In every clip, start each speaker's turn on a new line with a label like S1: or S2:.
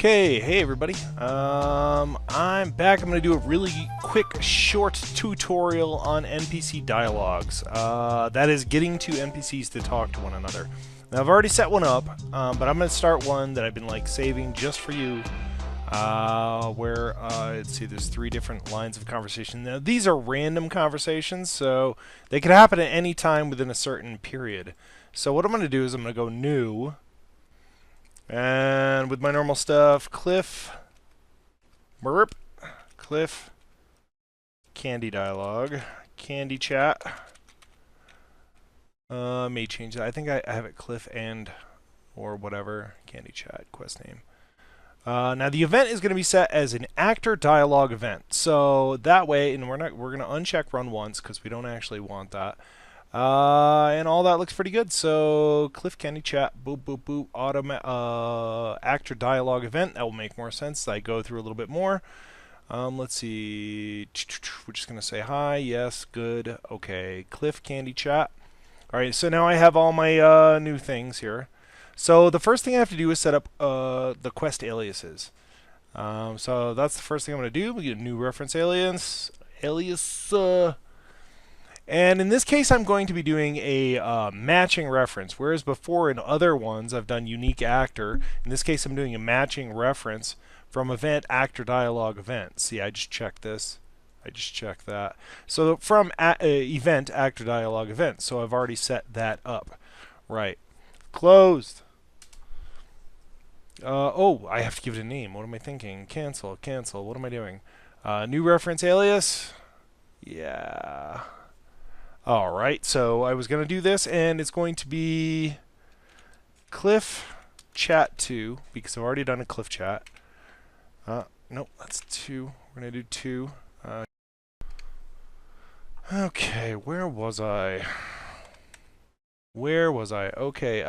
S1: Okay, hey everybody. I'm back. I'm going to do a really quick, short tutorial on NPC dialogues. That is getting two NPCs to talk to one another. Now, I've already set one up, but I'm going to start one that I've been saving just for you. Let's see, there's 3 different lines of conversation. Now, these are random conversations, so they could happen at any time within a certain period. So what I'm going to do is I'm going to go new. And with my normal stuff, Cliff, Candy dialogue, Candy chat. May change that. I think I have it Cliff and or whatever, Candy chat, quest name. Now the event is going to be set as an actor dialogue event. So that way, and we're going to uncheck run once because we don't actually want that. And all that looks pretty good. So Cliff Candy chat, boop boop boop, actor dialogue event. That will make more sense. I go through a little bit more. Let's see. We're just gonna say hi, yes, good, okay. Cliff Candy chat. All right. So now I have all my new things here. So the first thing I have to do is set up the quest aliases. So that's the first thing I'm gonna do. We get a new reference alias. And in this case, I'm going to be doing a matching reference, whereas before in other ones I've done unique actor. In this case, I'm doing a matching reference from event, actor, dialogue, event. See, I just checked this. I just checked that. So from event, actor, dialogue, event. So I've already set that up. Right. Closed. Oh, I have to give it a name. What am I thinking? Cancel, cancel. What am I doing? New reference alias. Yeah. Alright, so I was going to do this, and it's going to be Cliff Chat 2, because I've already done a Cliff Chat. Nope, that's 2. We're going to do 2. Okay, where was I? Okay,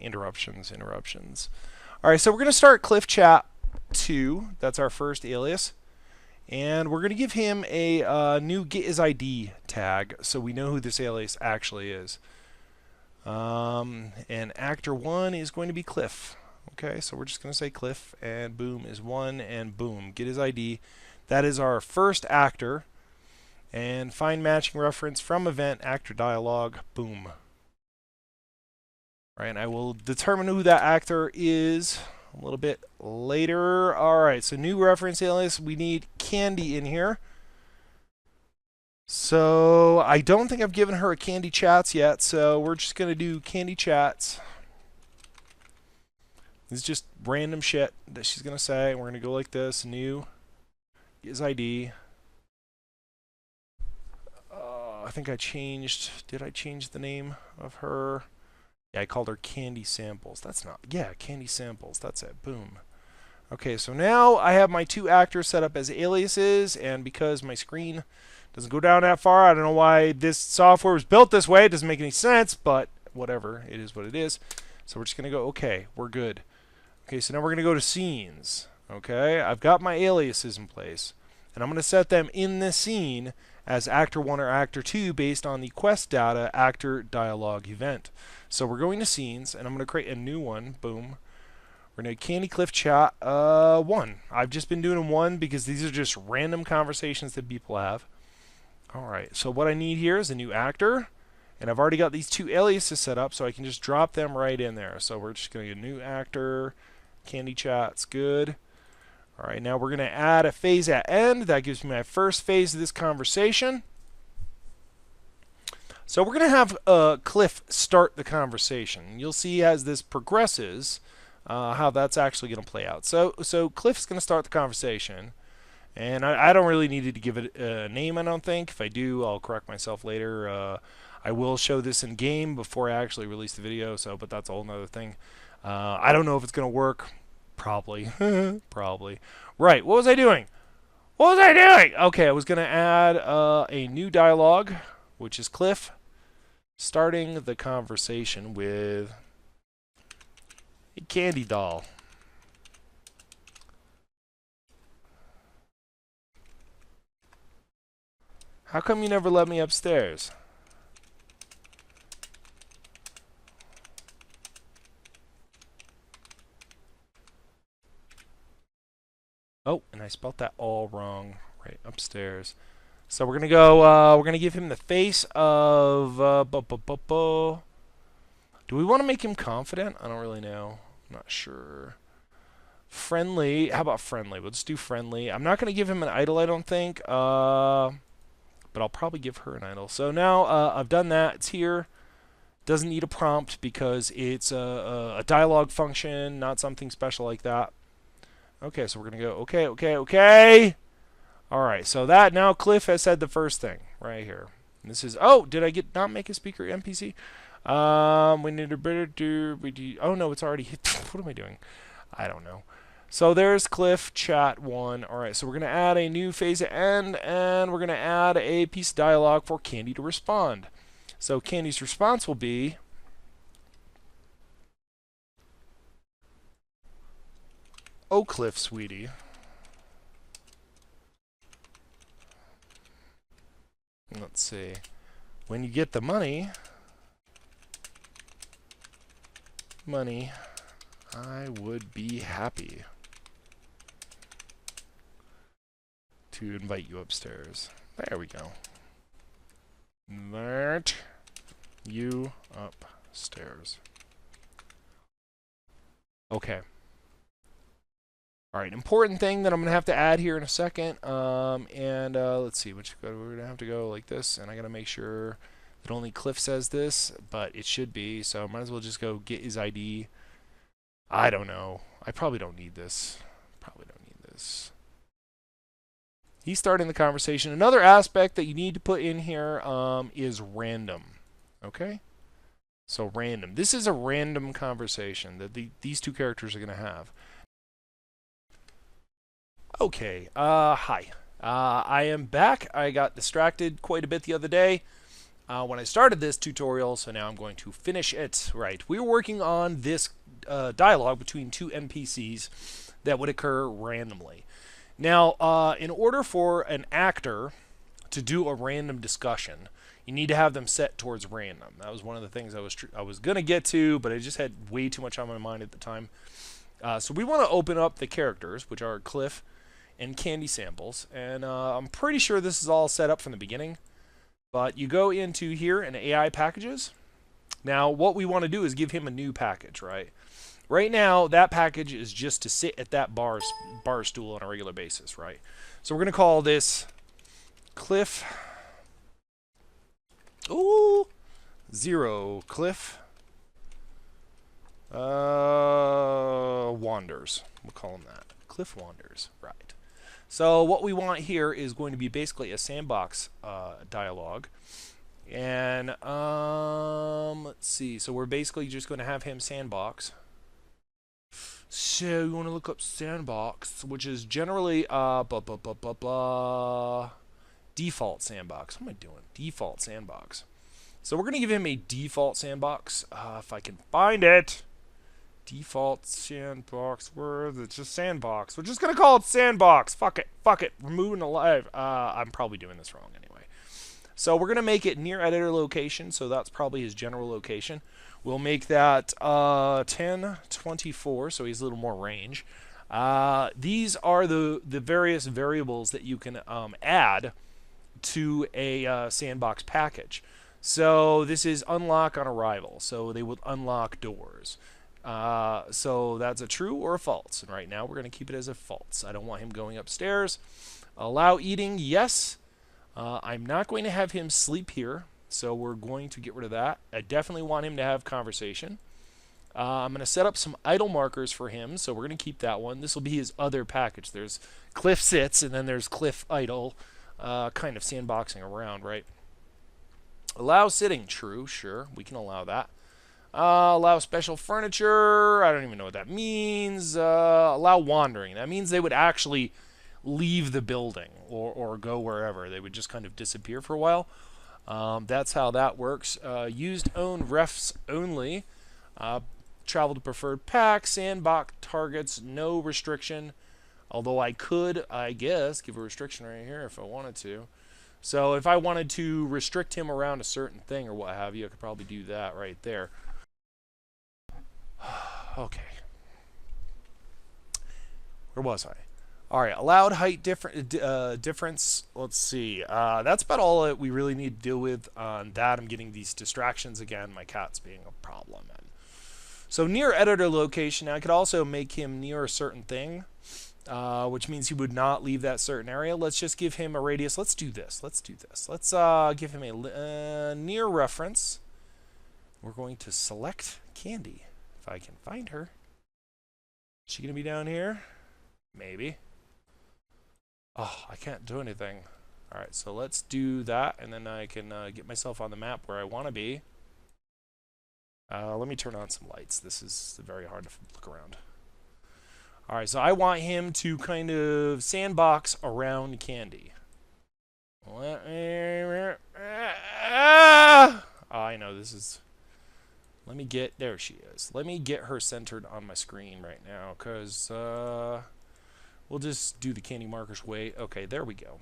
S1: interruptions. Alright, so we're going to start Cliff Chat 2. That's our first alias. And we're going to give him a new getIsId tag so we know who this alias actually is. And actor 1 is going to be Cliff. Okay, so we're just going to say Cliff, and boom is 1, and boom, getIsId. That is our first actor. And find matching reference from event, actor dialogue, boom. Right, and I will determine who that actor is a little bit later. Alright, so new reference alias. We need Candy in here. So I don't think I've given her a Candy Chats yet, so we're just going to do Candy Chats. This is just random shit that she's going to say. We're going to go like this. New is ID. I think I changed. Did I change the name of her? Yeah, I called her Candy Samples. That's not... Yeah, Candy Samples. That's it. Boom. Okay, so now I have my 2 actors set up as aliases, and because my screen doesn't go down that far, I don't know why this software was built this way. It doesn't make any sense, but whatever. It is what it is. So we're just going to go, okay, we're good. Okay, so now we're going to go to scenes. Okay, I've got my aliases in place, and I'm going to set them in this scene as actor 1 or actor 2 based on the quest data actor dialogue event. So we're going to scenes, and I'm going to create a new one. Boom. We're going to Candy Cliff Chat 1. I've just been doing 1 because these are just random conversations that people have. Alright, so what I need here is a new actor, and I've already got these 2 aliases set up, so I can just drop them right in there. So we're just going to get a new actor, Candy Chat's good. Alright, now we're going to add a phase at end. That gives me my first phase of this conversation. So we're going to have Cliff start the conversation. You'll see as this progresses how that's actually going to play out. So Cliff's going to start the conversation. And I don't really need to give it a name, I don't think. If I do, I'll correct myself later. I will show this in game before I actually release the video, but that's a whole nother thing. I don't know if it's going to work. Probably. Probably. Right, what was I doing? Okay, I was going to add a new dialogue, which is Cliff starting the conversation with a candy doll. How come you never let me upstairs? Oh, and I spelt that all wrong. Right, upstairs. So we're gonna go. We're gonna give him the face of. Do we want to make him confident? I don't really know. I'm not sure. Friendly. How about friendly? Let's do friendly. I'm not gonna give him an idol, I don't think. But I'll probably give her an idol. So now I've done that. It's here. Doesn't need a prompt because it's a dialogue function, not something special like that. Okay, so we're going to go, okay, okay, okay. All right, so that now Cliff has said the first thing right here. And this is, oh, did I not make a speaker NPC? We need a better do, oh no, it's already, what am I doing? I don't know. So there's Cliff chat 1. All right, so we're going to add a new phase at end, and we're going to add a piece of dialogue for Candy to respond. So Candy's response will be, "Oh, Cliff, sweetie. Let's see. When you get the money, I would be happy to invite you upstairs." There we go. Invite you upstairs. Okay. All right, important thing that I'm gonna have to add here in a second. Let's see, we're gonna have to go like this, and I gotta make sure that only Cliff says this, but it should be. So I might as well just go get his ID. I don't know. I probably don't need this. He's starting the conversation. Another aspect that you need to put in here is random. Okay? So random. This is a random conversation that these two characters are going to have. Okay. Hi. I am back. I got distracted quite a bit the other day when I started this tutorial, so now I'm going to finish it. Right. We were working on this dialogue between two NPCs that would occur randomly. Now, in order for an actor to do a random discussion, you need to have them set towards random. That was one of the things I was going to get to, but I just had way too much on my mind at the time. So we want to open up the characters, which are Cliff and Candy samples. And I'm pretty sure this is all set up from the beginning. But you go into here in AI packages. Now, what we want to do is give him a new package, right? Right now, that package is just to sit at that bar stool on a regular basis, right? So we're going to call this Cliff. Ooh, 0 Cliff wanders. We'll call him that. Cliff wanders, right? So what we want here is going to be basically a sandbox dialogue. And let's see. So we're basically just going to have him sandbox. So you want to look up sandbox, which is generally default sandbox. What am I doing? Default sandbox. So we're going to give him a default sandbox. If I can find it. Default sandbox. Where is it? Just sandbox. We're just going to call it sandbox. Fuck it. Fuck it. We're moving alive. I'm probably doing this wrong anyway. So we're going to make it near editor location. So that's probably his general location. We'll make that 1024, so he's a little more range. These are the various variables that you can add to a sandbox package. So this is unlock on arrival, so they will unlock doors. So that's a true or a false, and right now we're going to keep it as a false. I don't want him going upstairs. Allow eating, yes. I'm not going to have him sleep here. So we're going to get rid of that. I definitely want him to have conversation. I'm going to set up some idle markers for him, so we're going to keep that one. This will be his other package. There's Cliff sits, and then there's Cliff idle, kind of sandboxing around, right? Allow sitting, true, sure, we can allow that. Allow special furniture, I don't even know what that means. Allow wandering, that means they would actually leave the building or go wherever. They would just kind of disappear for a while. That's how that works. Used own refs only. Travel to preferred pack. Sandbox targets. No restriction. Although I could, I guess, give a restriction right here if I wanted to. So if I wanted to restrict him around a certain thing or what have you, I could probably do that right there. Okay. Where was I? All right, allowed height difference. Let's see. That's about all that we really need to deal with on that. I'm getting these distractions again. My cat's being a problem. And so near editor location, I could also make him near a certain thing, which means he would not leave that certain area. Let's just give him a radius. Let's do this. Let's give him a near reference. We're going to select Candy, if I can find her. Is she going to be down here? Maybe. Oh, I can't do anything. Alright, so let's do that, and then I can get myself on the map where I want to be. Let me turn on some lights. This is very hard to look around. Alright, so I want him to kind of sandbox around Candy. I know this is... Let me get... There she is. Let me get her centered on my screen right now, because... we'll just do the Candy markers way. Okay, there we go.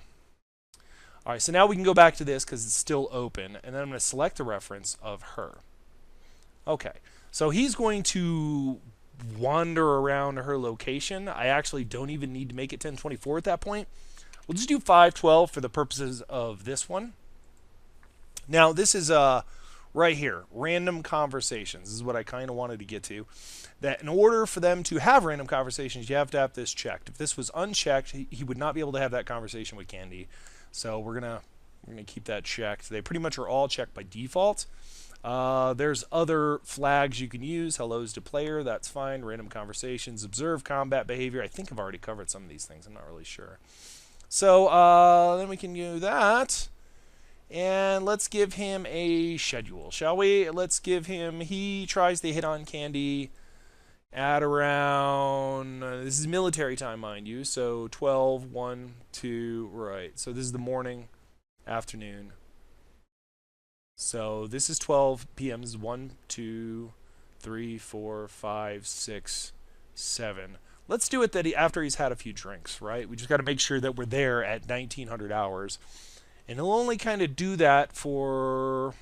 S1: All right, so now we can go back to this because it's still open, and then I'm going to select a reference of her. Okay, so he's going to wander around her location. I actually don't even need to make it 1024 at that point. We'll just do 512 for the purposes of this one. Now, this is right here, random conversations. This is what I kind of wanted to get to. That in order for them to have random conversations, you have to have this checked. If this was unchecked, he would not be able to have that conversation with Candy. So we're gonna keep that checked. They pretty much are all checked by default. There's other flags you can use. Hellos to player, that's fine. Random conversations, observe combat behavior. I think I've already covered some of these things. I'm not really sure. So then we can do that. And let's give him a schedule, shall we? Let's give him, he tries to hit on Candy at around, this is military time, mind you, so 12, 1, 2, right. So this is the morning, afternoon. So this is 12 p.m. This is 1, 2, 3, 4, 5, 6, 7. Let's do it that after he's had a few drinks, right? We just got to make sure that we're there at 1900 hours. And he'll only kind of do that for,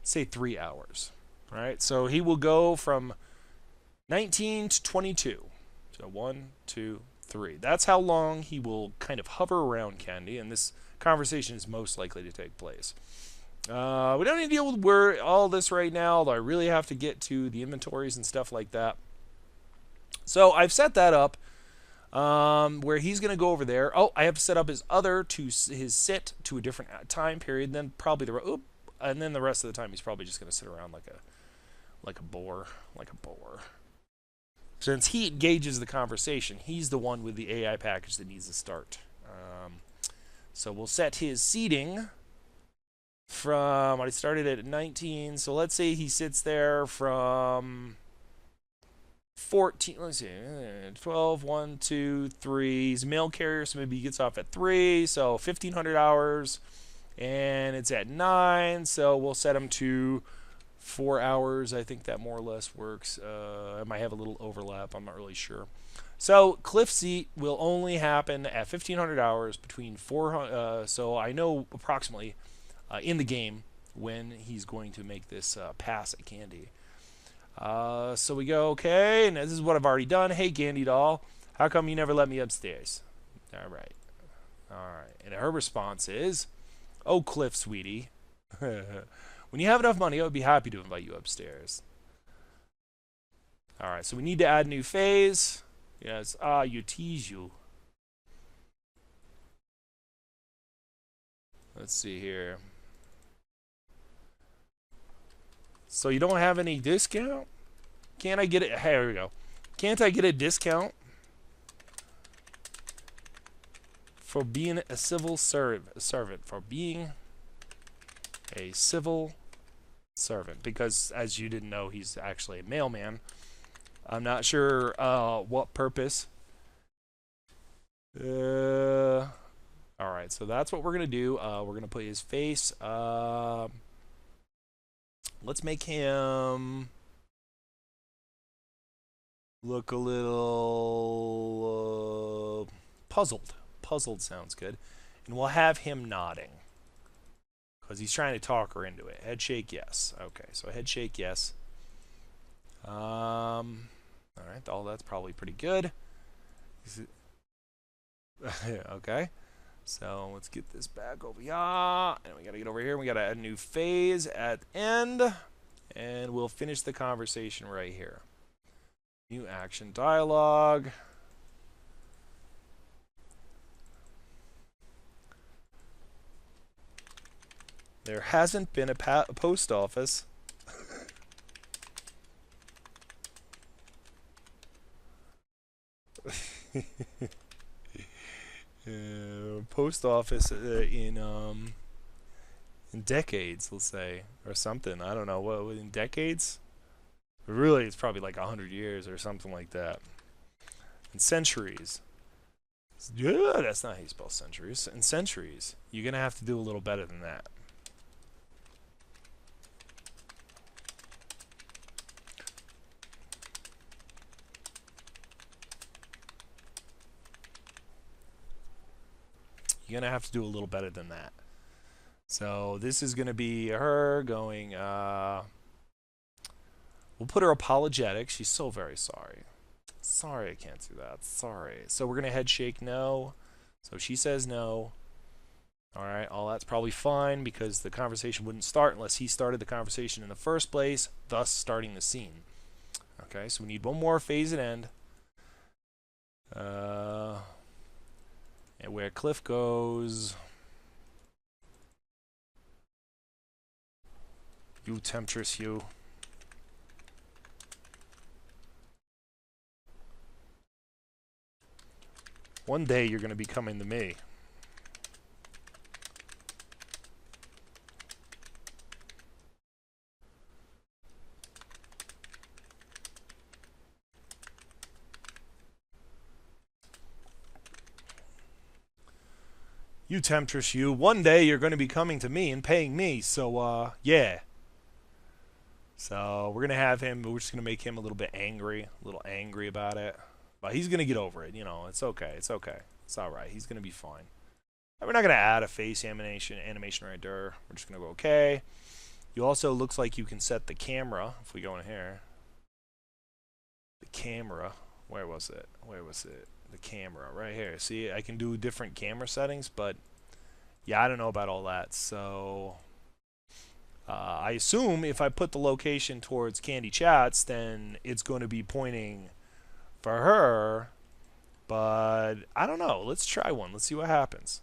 S1: say, 3 hours, right? So he will go from 19 to 22. So 1, 2, 3. That's how long he will kind of hover around Candy, and this conversation is most likely to take place. We don't need to deal with all this right now, although I really have to get to the inventories and stuff like that. So I've set that up where he's going to go over there. Oh, I have to set up his sit to a different time period. Then probably and then the rest of the time he's probably just going to sit around like a boar. Since he engages the conversation, he's the one with the AI package that needs to start. So we'll set his seating from, I started at 19, so let's say he sits there from 14, let's see, 12, 1, 2, 3. He's a mail carrier, so maybe he gets off at 3, so 1500 hours, and it's at 9, so we'll set him to 4 hours. I think that more or less works. I might have a little overlap, I'm not really sure. So Cliff Seat will only happen at 1500 hours between 400, so I know approximately in the game when he's going to make this pass at Candy. So we go, okay, and this is what I've already done. Hey, Candy doll, how come you never let me upstairs? All right. And her response is, oh, Cliff, sweetie. When you have enough money, I would be happy to invite you upstairs. All right, so we need to add a new phase. Yes, you tease you. Let's see here. So you don't have any discount? Can't I get it? Hey, here we go. Can't I get a discount for being a civil servant? For being a civil servant. Because, as you didn't know, he's actually a mailman. I'm not sure what purpose. Alright, so that's what we're going to do. We're going to put his face. Let's make him look a little puzzled. Puzzled sounds good. And we'll have him nodding, because he's trying to talk her into it. Head shake, yes. Okay, so head shake, yes. Alright, all that's probably pretty good. Okay. So let's get this back over here. And we got to get over here. We got to add a new phase at end. And we'll finish the conversation right here. New action dialogue. There hasn't been a post office. Post office in decades, let's say, or something. I don't know what in decades. But really, it's probably like 100 years or something like that. In centuries. Yeah, that's not how you spell centuries. In centuries, you're gonna have to do a little better than that. You're gonna have to do a little better than that. So this is gonna be her going. We'll put her apologetic. She's so very sorry. Sorry, I can't do that. Sorry. So we're gonna head shake no. So she says no. All right, all that's probably fine because the conversation wouldn't start unless he started the conversation in the first place, thus starting the scene. Okay, so we need one more phase at end. And where Cliff goes. You temptress, you. One day you're going to be coming to me. You temptress, you. One day you're going to be coming to me and paying me. So, yeah. So we're going to have him, we're just going to make him a little angry about it. But he's going to get over it, you know. It's okay. It's okay. It's all right. He's going to be fine. We're not going to add a face animation right there. We're just going to go okay. You also, looks like you can set the camera. If we go in here. The camera. Where was it? Where was it? The camera right here. See, I can do different camera settings, but yeah, I don't know about all that. So I assume if I put the location towards Candy Chats, then it's going to be pointing for her. But I don't know. Let's try one. Let's see what happens.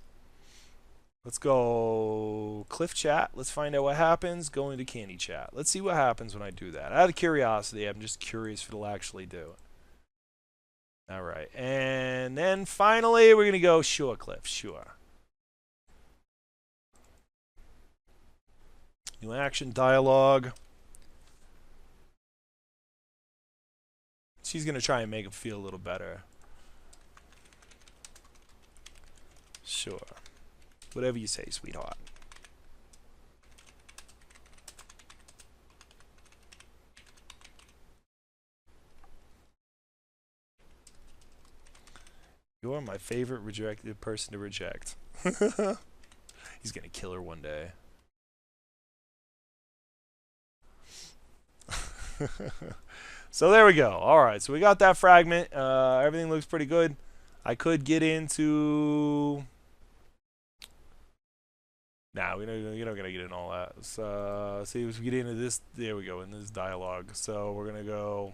S1: Let's go Cliff Chat. Let's find out what happens. Go into Candy Chat. Let's see what happens when I do that. Out of curiosity, I'm just curious if it'll actually do it. All right. And then finally, we're going to go sure, Cliff. Sure. New action dialogue. She's going to try and make him feel a little better. Sure. Whatever you say, sweetheart. You're my favorite rejected person to reject. He's gonna kill her one day. So there we go. Alright, so we got that fragment. Everything looks pretty good. I could get into... Nah, you're not gonna get in all that. So, see if we get into this. There we go, in this dialogue. So we're gonna go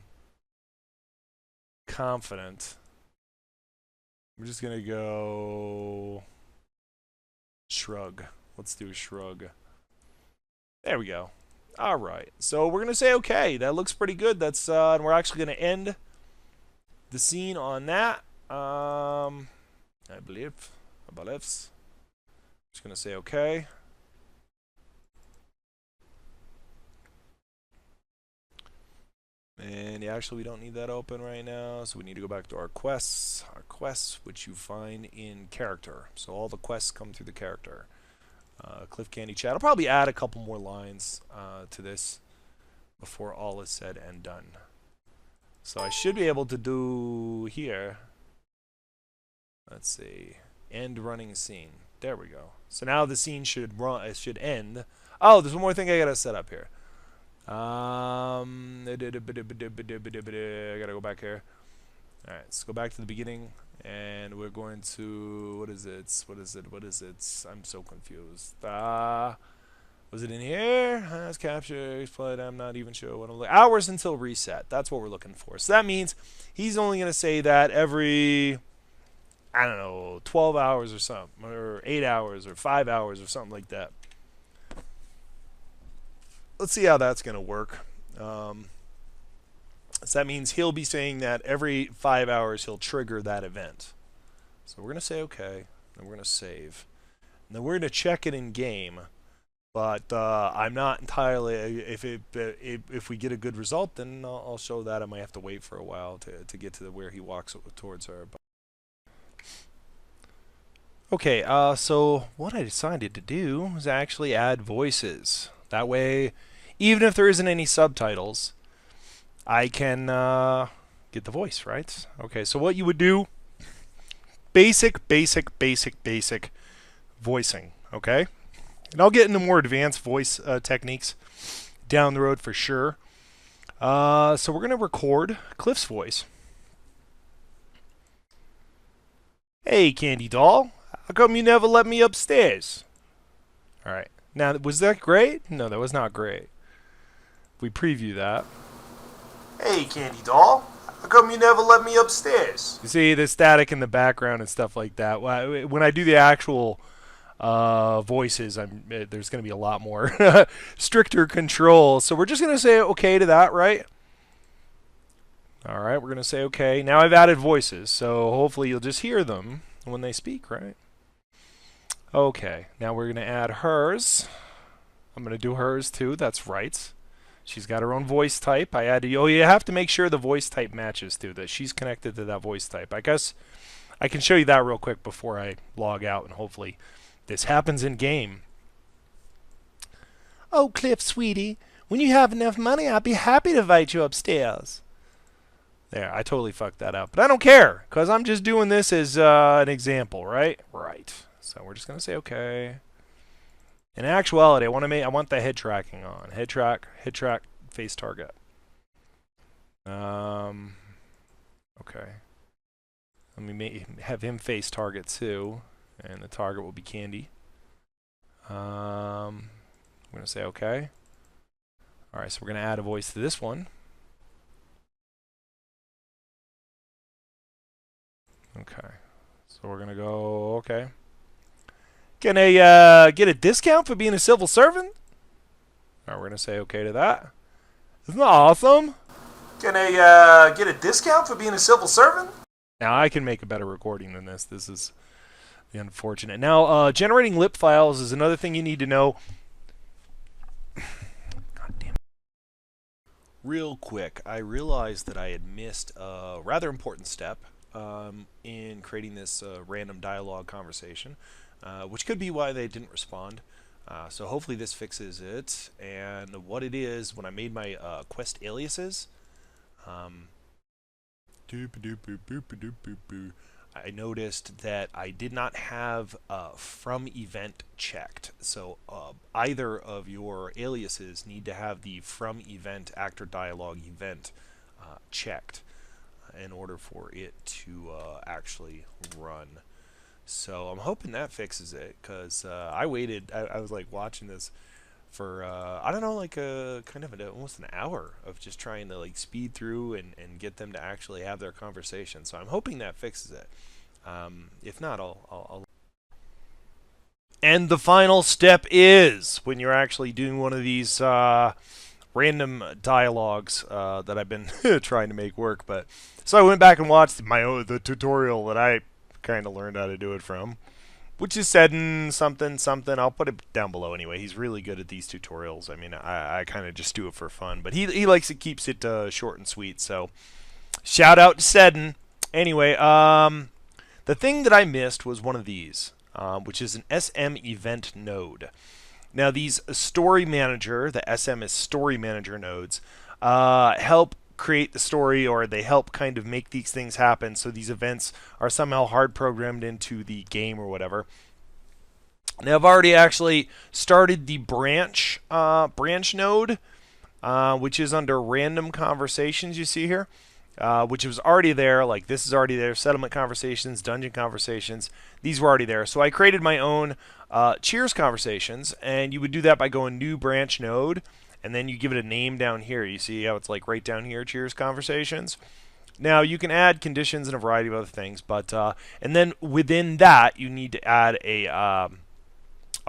S1: confident. We're just gonna go shrug. Let's do a shrug. There we go. All right. So we're gonna say okay. That looks pretty good. That's and we're actually gonna end the scene on that. I believe. Just gonna say okay. And actually, we don't need that open right now, so we need to go back to our quests. Our quests, which you find in character. So all the quests come through the character. Cliff Candy Chat. I'll probably add a couple more lines to this before all is said and done. So I should be able to do here. Let's see. End running scene. There we go. So now the scene should run. It should end. Oh, there's one more thing I gotta set up here. I gotta go back here. Alright, let's go back to the beginning. And we're going to, what is it? I'm so confused. Was it in here? Has capture, explode, I'm not even sure what I'm looking. Hours until reset. That's what we're looking for. So that means he's only going to say that every, I don't know, 12 hours or something, or 8 hours, or 5 hours, or something like that. Let's see how that's going to work. So that means he'll be saying that every 5 hours he'll trigger that event. So we're going to say OK, and we're going to save. And then we're going to check it in game. But I'm not entirely. If we get a good result, then I'll show that. I might have to wait for a while to get to where he walks towards her. Okay, so what I decided to do was actually add voices. That way, even if there isn't any subtitles, I can get the voice, right? Okay, so what you would do, basic voicing, okay? And I'll get into more advanced voice techniques down the road for sure. So we're going to record Cliff's voice. Hey, Candy Doll. How come you never let me upstairs? All right. Now, was that great? No, that was not great. We preview that. Hey, Candy Doll. How come you never let me upstairs? You see the static in the background and stuff like that. When I do the actual voices, there's going to be a lot more stricter control. So we're just going to say okay to that, right? All right, we're going to say okay. Now I've added voices, so hopefully you'll just hear them when they speak, right? Okay, now we're going to add hers. I'm going to do hers too. That's right. She's got her own voice type. I added. Oh, you have to make sure the voice type matches too. That she's connected to that voice type. I guess I can show you that real quick before I log out, and hopefully this happens in game. Oh, Cliff, sweetie, when you have enough money, I'll be happy to invite you upstairs. There, I totally fucked that up, but I don't care because I'm just doing this as an example, right? Right. So we're just gonna say okay. In actuality, I want the head tracking on. Head track, face target. Okay. Let me have him face target too, and the target will be Candy. I'm gonna say okay. All right, so we're gonna add a voice to this one. Okay, so we're gonna go okay. Can I get a discount for being a civil servant? All right, we're gonna say okay to that. Isn't that awesome? Can I get a discount for being a civil servant? Now I can make a better recording than this. This is the unfortunate. Now, generating lip files is another thing you need to know. God damn. Real quick, I realized that I had missed a rather important step in creating this random dialogue conversation, which could be why they didn't respond. So hopefully this fixes it. And what it is, when I made my quest aliases, I noticed that I did not have from event checked. So either of your aliases need to have the from event actor dialogue event checked in order for it to actually run. So I'm hoping that fixes it, because I waited. I was like watching this for I don't know, like kind of almost an hour of just trying to like speed through and get them to actually have their conversation. So I'm hoping that fixes it. If not, I'll. And the final step is when you're actually doing one of these random dialogues that I've been trying to make work. But so I went back and watched the tutorial that I kind of learned how to do it from, which is said in something. I'll put it down below anyway. He's really good at these tutorials. I mean, I kind of just do it for fun, but he likes it, keeps it short and sweet. So shout out to Seddon. Anyway, the thing that I missed was one of these, which is an SM event node. Now these story manager, the SM is story manager nodes, help create the story, or they help kind of make these things happen. So these events are somehow hard programmed into the game or whatever. Now I've already actually started the branch node, which is under random conversations. You see here, which was already there. Like this is already there. Settlement conversations, dungeon conversations. These were already there. So I created my own cheers conversations, and you would do that by going new branch node, and then you give it a name down here. You see how it's like right down here, cheers conversations. Now you can add conditions and a variety of other things, but and then within that you need to add a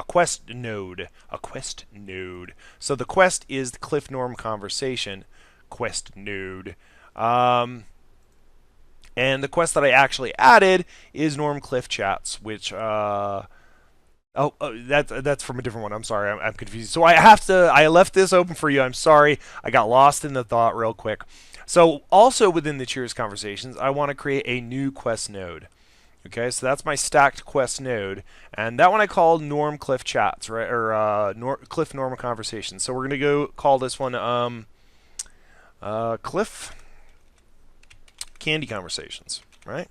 S1: quest node. A quest node. So the quest is the Cliff Norm conversation quest node. And the quest that I actually added is Norm Cliff Chats, which that's from a different one. I'm sorry, I'm confused. So I left this open for you. I'm sorry, I got lost in the thought real quick. So also within the Cheers conversations, I want to create a new quest node. Okay, so that's my stacked quest node, and that one I called Norm Cliff Chats, right, or Cliff Norm Conversations. So we're gonna go call this one Cliff Candy Conversations, right?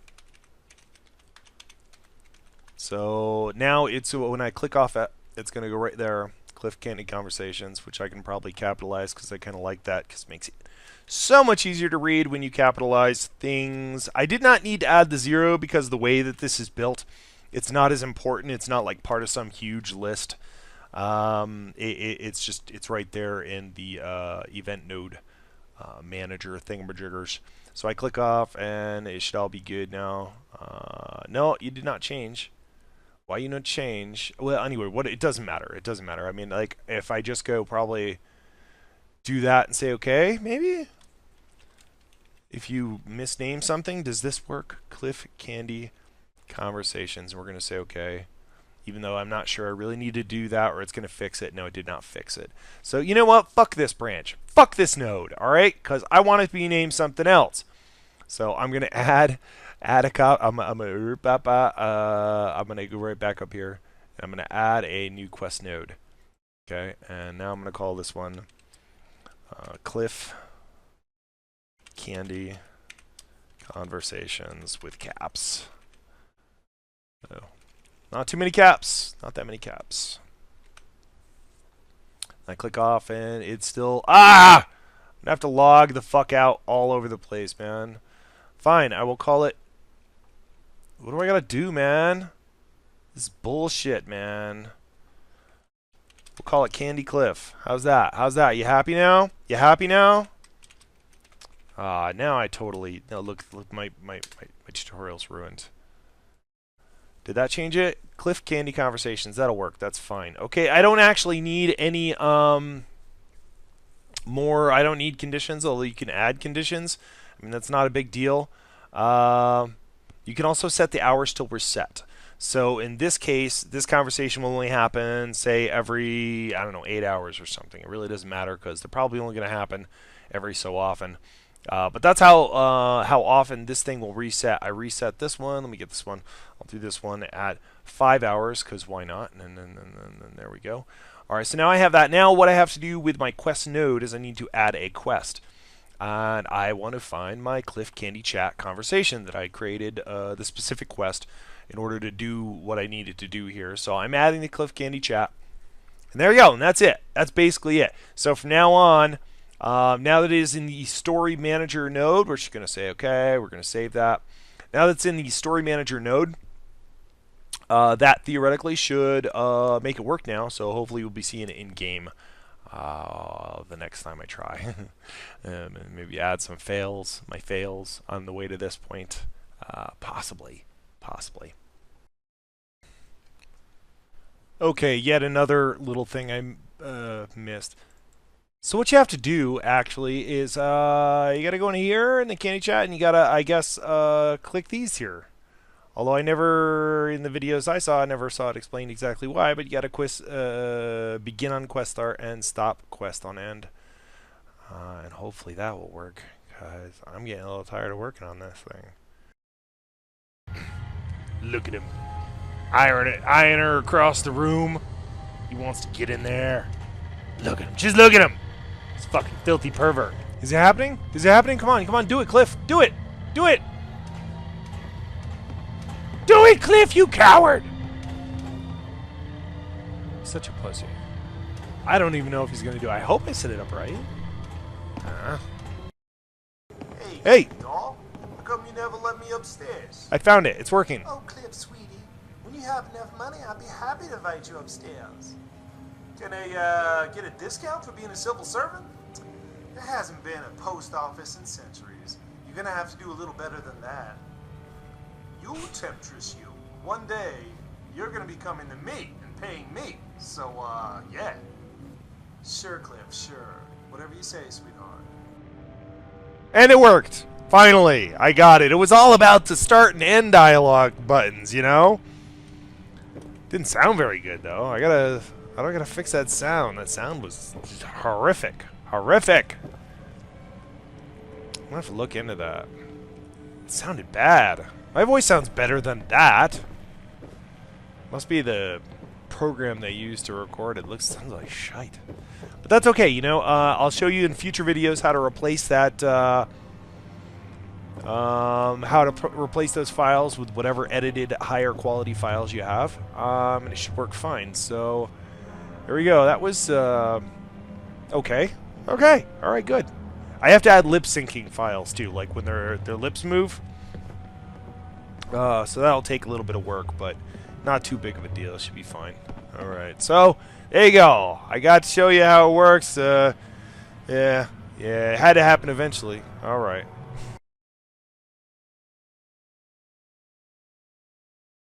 S1: So now it's when I click off it, it's gonna go right there, Cliff Candy Conversations, which I can probably capitalize because I kind of like that because it makes it so much easier to read when you capitalize things. I did not need to add the 0 because the way that this is built, it's not as important. It's not like part of some huge list. It's right there in the event node manager thingamajiggers. So I click off and it should all be good now. No, you did not change. Why you not change? Well, anyway, it doesn't matter. It doesn't matter. I mean, like if I just go probably do that and say okay, maybe. If you misname something, does this work? Cliff Candy Conversations. We're going to say okay. Even though I'm not sure I really need to do that or it's going to fix it. No, it did not fix it. So you know what? Fuck this branch. Fuck this node. All right? Because I want it to be named something else. So I'm going to add a cop. I'm going to go right back up here. And I'm going to add a new quest node. Okay? And now I'm going to call this one Cliff Candy Conversations with caps. Oh, not too many caps. Not that many caps. I click off and it's still... I'm going to have to log the fuck out all over the place, man. Fine, I will call it... What do I gotta do, man? This is bullshit, man. We'll call it Candy Cliff. How's that? How's that? You happy now? You happy now? Now I totally... No, look, my tutorial's ruined. Did that change it? Cliff Candy Conversations. That'll work. That's fine. Okay, I don't actually need any more... I don't need conditions, although you can add conditions. I mean, that's not a big deal. You can also set the hours till we're set. So in this case, this conversation will only happen, say, every, I don't know, 8 hours or something. It really doesn't matter because they're probably only going to happen every so often. But that's how often this thing will reset. I reset this one. Let me get this one. I'll do this one at 5 hours because why not? And then there we go. All right, so now I have that. Now what I have to do with my quest node is I need to add a quest. And I want to find my Cliff Candy Chat conversation that I created, the specific quest, in order to do what I needed to do here. So I'm adding the Cliff Candy Chat. And there you go, and that's it. That's basically it. So from now on, now that it is in the Story Manager node, we're just going to say, okay, we're going to save that. Now that it's in the Story Manager node, that theoretically should make it work now. So hopefully we'll be seeing it in-game the next time I try. And maybe add some fails, my fails, on the way to this point. Possibly. Okay, yet another little thing I missed. So what you have to do, actually, is you got to go in here in the Candy Chat, and you got to, I guess, click these here. Although I never, in the videos I saw, I never saw it explained exactly why, but you got to begin on quest start and stop quest on end. And hopefully that will work, because I'm getting a little tired of working on this thing. Look at him. Eyeing her across the room. He wants to get in there. Look at him. Just look at him. This fucking filthy pervert. Is it happening? Is it happening? Come on, do it, Cliff. Do it. Do it. Do it, Cliff, you coward. Such a pussy. I don't even know if he's going to do it. I hope I set it up right. Hey.
S2: you never let me upstairs?
S1: I found it. It's working.
S2: Oh, Cliff, sweetie. When you have enough money, I'd be happy to invite you upstairs. Can I get a discount for being a civil servant? There hasn't been a post office in centuries. You're gonna have to do a little better than that. You, temptress, you. One day, you're gonna be coming to me and paying me. So, yeah. Sure, Cliff, sure. Whatever you say, sweetheart.
S1: And it worked. Finally, I got it. It was all about the start and end dialogue buttons, you know? Didn't sound very good, though. I gotta fix that sound. That sound was horrific. Horrific! I'm gonna have to look into that. It sounded bad. My voice sounds better than that. Must be the program they use to record it. Sounds like shite. But that's okay, you know. I'll show you in future videos how to replace that, replace those files with whatever edited higher quality files you have. And it should work fine. So, there we go. That was, okay. Okay. Alright, good. I have to add lip syncing files too, like when their lips move. So that'll take a little bit of work, but not too big of a deal. It should be fine. Alright, so there you go. I got to show you how it works. Yeah, it had to happen eventually. Alright.